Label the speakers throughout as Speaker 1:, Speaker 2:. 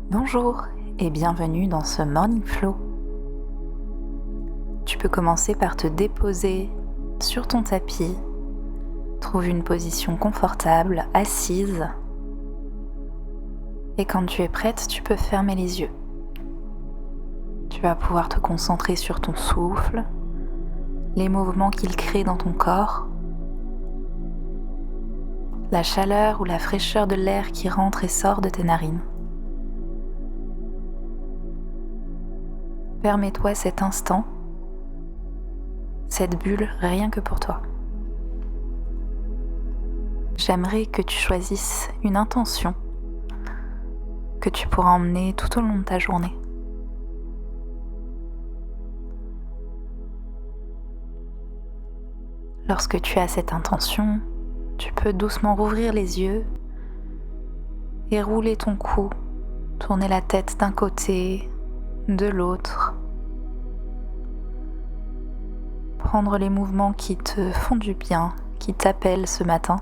Speaker 1: Bonjour et bienvenue dans ce Morning Flow. Tu peux commencer par te déposer sur ton tapis. Trouve une position confortable, assise. Et quand tu es prête, tu peux fermer les yeux. Tu vas pouvoir te concentrer sur ton souffle, les mouvements qu'il crée dans ton corps, la chaleur ou la fraîcheur de l'air qui rentre et sort de tes narines. Permets-toi cet instant, cette bulle rien que pour toi. J'aimerais que tu choisisses une intention que tu pourras emmener tout au long de ta journée. Lorsque tu as cette intention, tu peux doucement rouvrir les yeux et rouler ton cou, tourner la tête d'un côté, de l'autre. Prendre les mouvements qui te font du bien, qui t'appellent ce matin.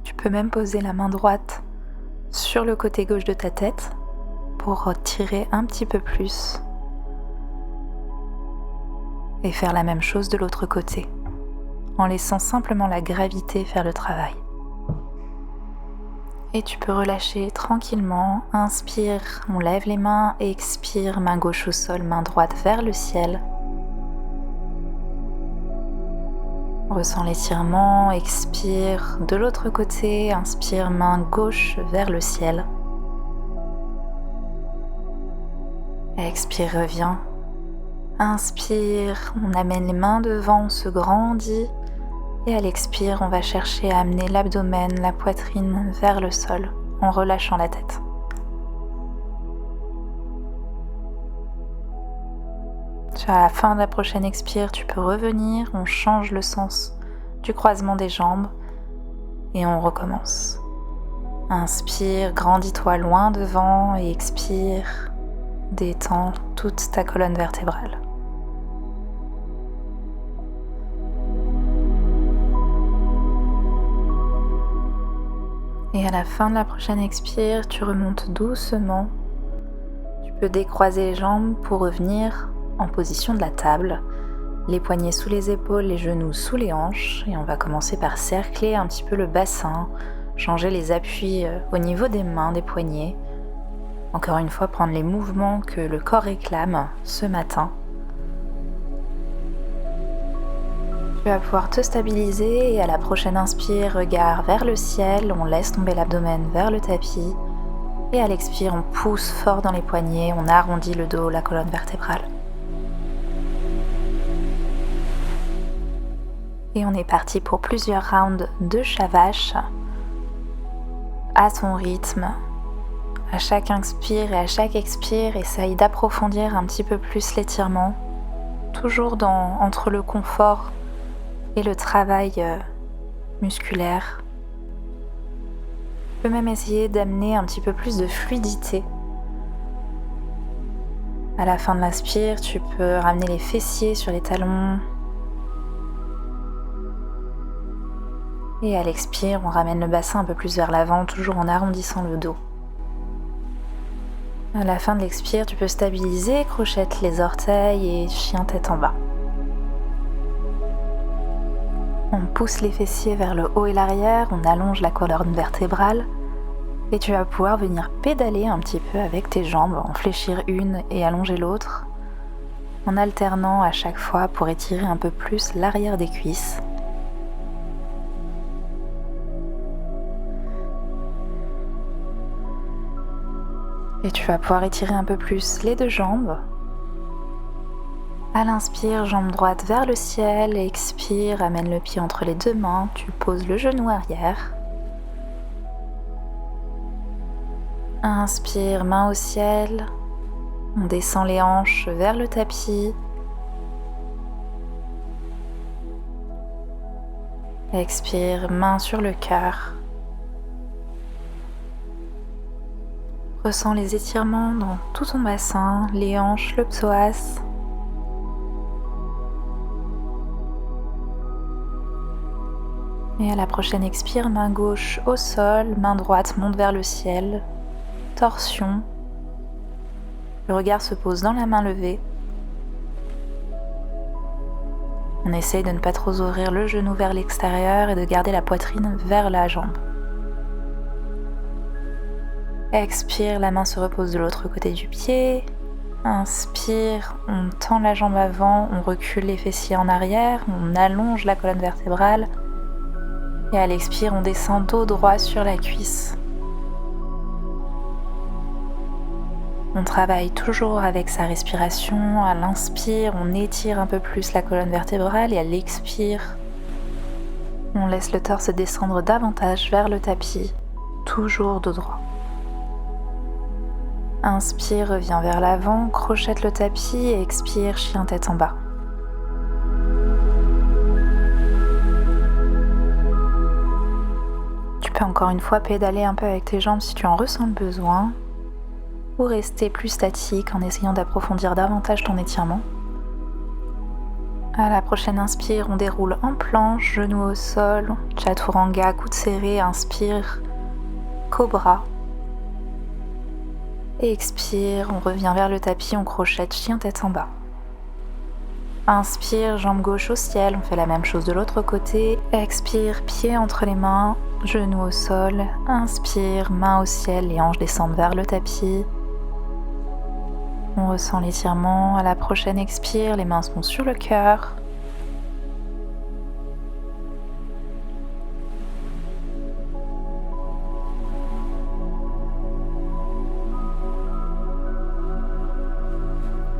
Speaker 1: Tu peux même poser la main droite sur le côté gauche de ta tête pour tirer un petit peu plus et faire la même chose de l'autre côté en laissant simplement la gravité faire le travail. Et tu peux relâcher tranquillement. Inspire, on lève les mains, expire, main gauche au sol, main droite vers le ciel. Ressens l'étirement, expire de l'autre côté, inspire, main gauche vers le ciel. Expire, reviens. Inspire, on amène les mains devant, on se grandit. Et à l'expire, on va chercher à amener l'abdomen, la poitrine vers le sol en relâchant la tête. À la fin de la prochaine expire, tu peux revenir, on change le sens du croisement des jambes et on recommence. Inspire, grandis-toi loin devant et expire, détends toute ta colonne vertébrale. Et à la fin de la prochaine expire, tu remontes doucement. Tu peux décroiser les jambes pour revenir en position de la table. Les poignets sous les épaules, les genoux sous les hanches. Et on va commencer par cercler un petit peu le bassin, changer les appuis au niveau des mains, des poignets. Encore une fois, prendre les mouvements que le corps réclame ce matin. Tu vas pouvoir te stabiliser et à la prochaine inspire, regard vers le ciel, on laisse tomber l'abdomen vers le tapis et à l'expire, on pousse fort dans les poignets, on arrondit le dos, la colonne vertébrale. Et on est parti pour plusieurs rounds de Shavash à son rythme. À chaque inspire et à chaque expire, essaye d'approfondir un petit peu plus l'étirement, toujours entre le confort et le travail musculaire. Tu peux même essayer d'amener un petit peu plus de fluidité. À la fin de l'inspire, tu peux ramener les fessiers sur les talons. Et à l'expire, on ramène le bassin un peu plus vers l'avant, toujours en arrondissant le dos. À la fin de l'expire, tu peux stabiliser, crochette les orteils et chien tête en bas. On pousse les fessiers vers le haut et l'arrière, on allonge la colonne vertébrale et tu vas pouvoir venir pédaler un petit peu avec tes jambes, en fléchir une et allonger l'autre, en alternant à chaque fois pour étirer un peu plus l'arrière des cuisses. Et tu vas pouvoir étirer un peu plus les deux jambes. À l'inspire, jambe droite vers le ciel, expire, amène le pied entre les deux mains, tu poses le genou arrière. Inspire, main au ciel, on descend les hanches vers le tapis. Expire, main sur le cœur. Ressens les étirements dans tout ton bassin, les hanches, le psoas. Et à la prochaine expire, main gauche au sol, main droite monte vers le ciel, torsion. Le regard se pose dans la main levée. On essaye de ne pas trop ouvrir le genou vers l'extérieur et de garder la poitrine vers la jambe. Expire, la main se repose de l'autre côté du pied. Inspire, on tend la jambe avant, on recule les fessiers en arrière, on allonge la colonne vertébrale. Et à l'expire, on descend dos droit sur la cuisse. On travaille toujours avec sa respiration. À l'inspire, on étire un peu plus la colonne vertébrale et à l'expire, on laisse le torse descendre davantage vers le tapis, toujours dos droit. Inspire, reviens vers l'avant, crochette le tapis et expire, chien tête en bas. Tu peux encore une fois pédaler un peu avec tes jambes si tu en ressens le besoin, ou rester plus statique en essayant d'approfondir davantage ton étirement. À la prochaine inspire, on déroule en planche, genoux au sol, chaturanga, coude serré, inspire, cobra. Et expire, on revient vers le tapis, on crochette, chien tête en bas. Inspire, jambe gauche au ciel, on fait la même chose de l'autre côté. Expire, pied entre les mains, genoux au sol. Inspire, main au ciel, les hanches descendent vers le tapis. On ressent l'étirement. À la prochaine expire, les mains sont sur le cœur.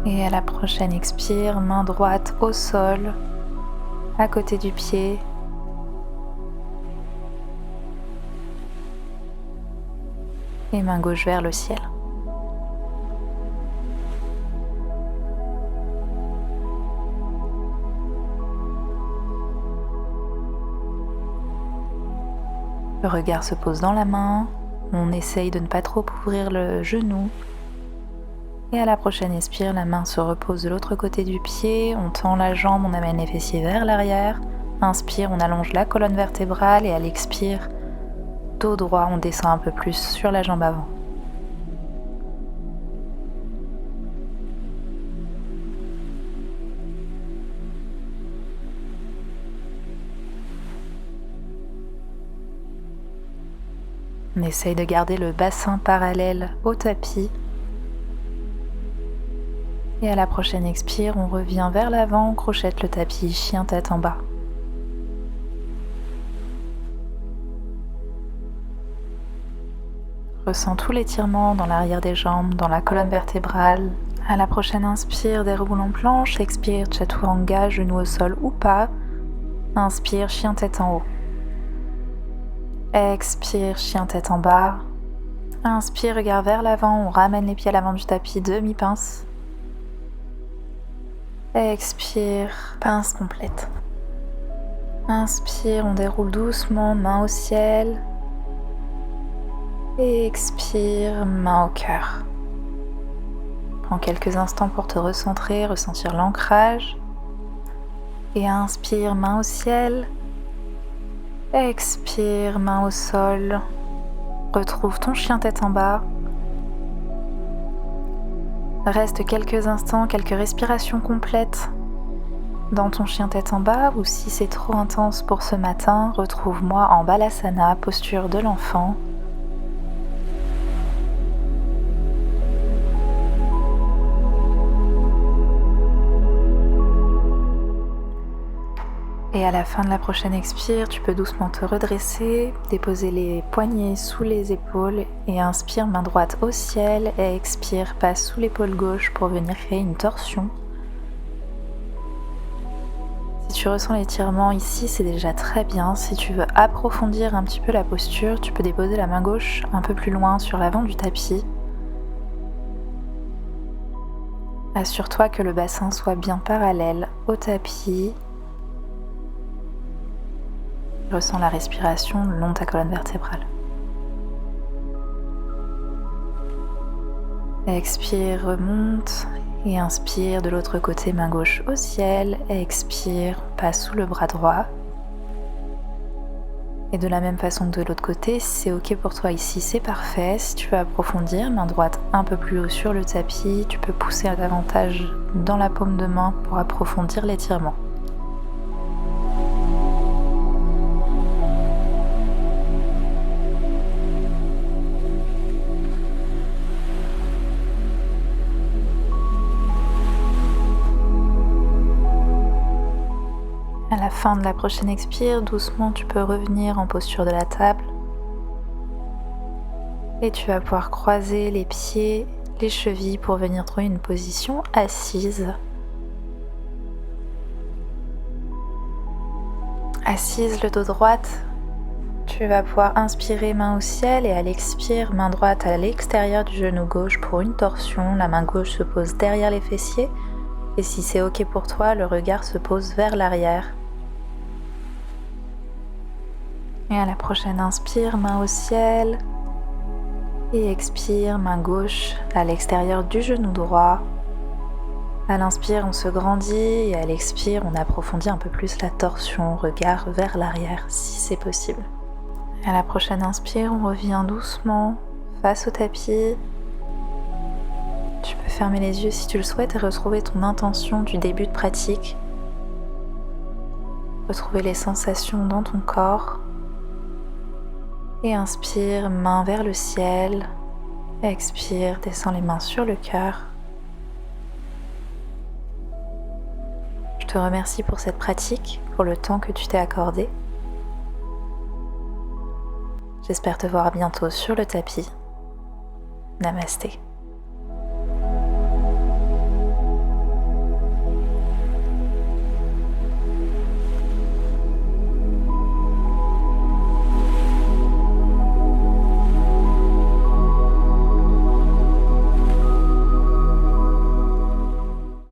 Speaker 1: Et à la prochaine expire, main droite au sol, à côté du pied. Et main gauche vers le ciel. Le regard se pose dans la main, on essaye de ne pas trop ouvrir le genou. Et à la prochaine expire, la main se repose de l'autre côté du pied, on tend la jambe, on amène les fessiers vers l'arrière. Inspire, on allonge la colonne vertébrale et à l'expire, dos droit, on descend un peu plus sur la jambe avant. On essaye de garder le bassin parallèle au tapis. Et à la prochaine expire, on revient vers l'avant, on crochette le tapis, chien tête en bas. Ressens tout l'étirement dans l'arrière des jambes, dans la colonne vertébrale. À la prochaine inspire, déroule en planche, expire, chaturanga, genou au sol ou pas. Inspire, chien tête en haut. Expire, chien tête en bas. Inspire, regard vers l'avant, on ramène les pieds à l'avant du tapis, demi-pince. Expire, pince complète. Inspire, on déroule doucement, main au ciel. Et expire, main au cœur. Prends quelques instants pour te recentrer, ressentir l'ancrage. Et inspire, main au ciel. Expire, main au sol. Retrouve ton chien tête en bas. Reste quelques instants, quelques respirations complètes dans ton chien tête en bas, ou si c'est trop intense pour ce matin, retrouve-moi en Balasana, posture de l'enfant. Et à la fin de la prochaine expire, tu peux doucement te redresser, déposer les poignets sous les épaules et inspire, main droite au ciel et expire, passe sous l'épaule gauche pour venir créer une torsion. Si tu ressens l'étirement ici, c'est déjà très bien. Si tu veux approfondir un petit peu la posture, tu peux déposer la main gauche un peu plus loin sur l'avant du tapis. Assure-toi que le bassin soit bien parallèle au tapis. Ressens la respiration le long de ta colonne vertébrale. Expire, remonte et inspire de l'autre côté, main gauche au ciel. Expire, passe sous le bras droit. Et de la même façon que de l'autre côté, si c'est ok pour toi ici, c'est parfait. Si tu veux approfondir, main droite un peu plus haut sur le tapis, tu peux pousser davantage dans la paume de main pour approfondir l'étirement. À la fin de la prochaine expire, doucement tu peux revenir en posture de la table et tu vas pouvoir croiser les pieds, les chevilles pour venir trouver une position assise. Assise, le dos droit, tu vas pouvoir inspirer main au ciel et à l'expire, main droite à l'extérieur du genou gauche pour une torsion. La main gauche se pose derrière les fessiers et si c'est ok pour toi, le regard se pose vers l'arrière. Et à la prochaine inspire, main au ciel. Et expire, main gauche à l'extérieur du genou droit. À l'inspire, on se grandit et à l'expire, on approfondit un peu plus la torsion, regard vers l'arrière si c'est possible. À la prochaine inspire, on revient doucement face au tapis. Tu peux fermer les yeux si tu le souhaites et retrouver ton intention du début de pratique. Retrouver les sensations dans ton corps. Et inspire, main vers le ciel. Expire, descends les mains sur le cœur. Je te remercie pour cette pratique, pour le temps que tu t'es accordé. J'espère te voir bientôt sur le tapis. Namasté.